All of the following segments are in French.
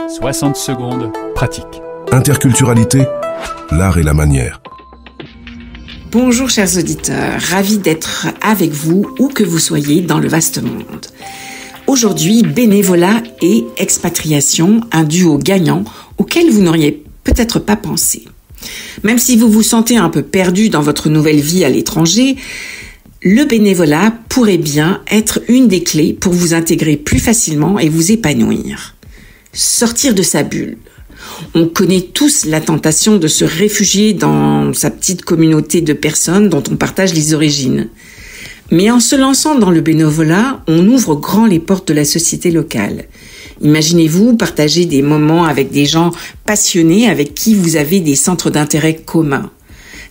60 secondes, pratique. Interculturalité, l'art et la manière. Bonjour chers auditeurs, ravi d'être avec vous où que vous soyez dans le vaste monde. Aujourd'hui, bénévolat et expatriation, un duo gagnant auquel vous n'auriez peut-être pas pensé. Même si vous vous sentez un peu perdu dans votre nouvelle vie à l'étranger, le bénévolat pourrait bien être une des clés pour vous intégrer plus facilement et vous épanouir. Sortir de sa bulle. On connaît tous la tentation de se réfugier dans sa petite communauté de personnes dont on partage les origines. Mais en se lançant dans le bénévolat, on ouvre grand les portes de la société locale. Imaginez-vous partager des moments avec des gens passionnés avec qui vous avez des centres d'intérêt communs.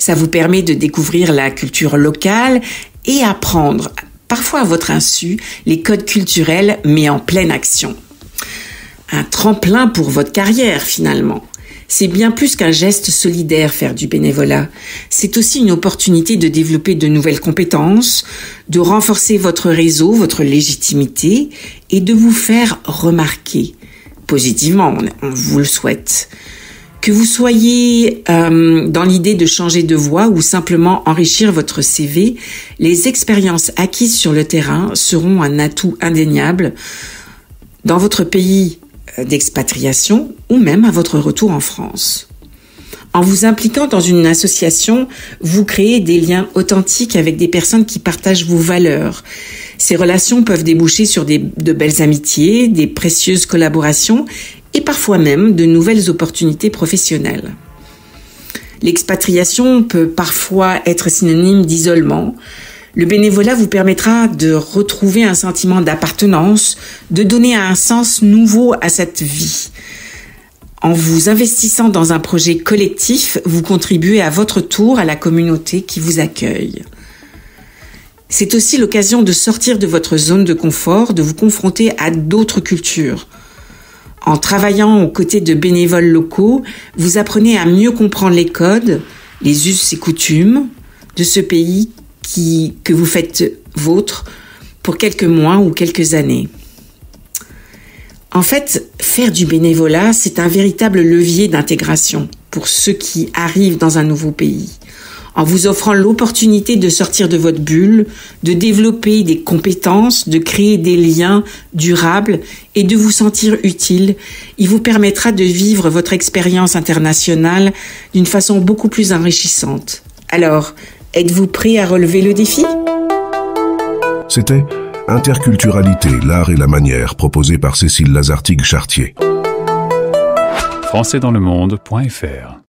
Ça vous permet de découvrir la culture locale et apprendre, parfois à votre insu, les codes culturels mais en pleine action. Un tremplin pour votre carrière finalement. C'est bien plus qu'un geste solidaire faire du bénévolat. C'est aussi une opportunité de développer de nouvelles compétences, de renforcer votre réseau, votre légitimité et de vous faire remarquer. Positivement, on vous le souhaite. Que vous soyez dans l'idée de changer de voie ou simplement enrichir votre CV, les expériences acquises sur le terrain seront un atout indéniable dans votre pays d'expatriation ou même à votre retour en France. En vous impliquant dans une association, vous créez des liens authentiques avec des personnes qui partagent vos valeurs. Ces relations peuvent déboucher sur de belles amitiés, des précieuses collaborations et parfois même de nouvelles opportunités professionnelles. L'expatriation peut parfois être synonyme d'isolement. Le bénévolat vous permettra de retrouver un sentiment d'appartenance, de donner un sens nouveau à cette vie. En vous investissant dans un projet collectif, vous contribuez à votre tour à la communauté qui vous accueille. C'est aussi l'occasion de sortir de votre zone de confort, de vous confronter à d'autres cultures. En travaillant aux côtés de bénévoles locaux, vous apprenez à mieux comprendre les codes, les us et coutumes de ce pays que vous faites vôtre pour quelques mois ou quelques années. En fait, faire du bénévolat, c'est un véritable levier d'intégration pour ceux qui arrivent dans un nouveau pays. En vous offrant l'opportunité de sortir de votre bulle, de développer des compétences, de créer des liens durables et de vous sentir utile, il vous permettra de vivre votre expérience internationale d'une façon beaucoup plus enrichissante. Alors, êtes-vous prêt à relever le défi ? C'était Interculturalité, l'art et la manière, proposé par Cécile Lazartigue-Chartier. Françaisdanslemonde.fr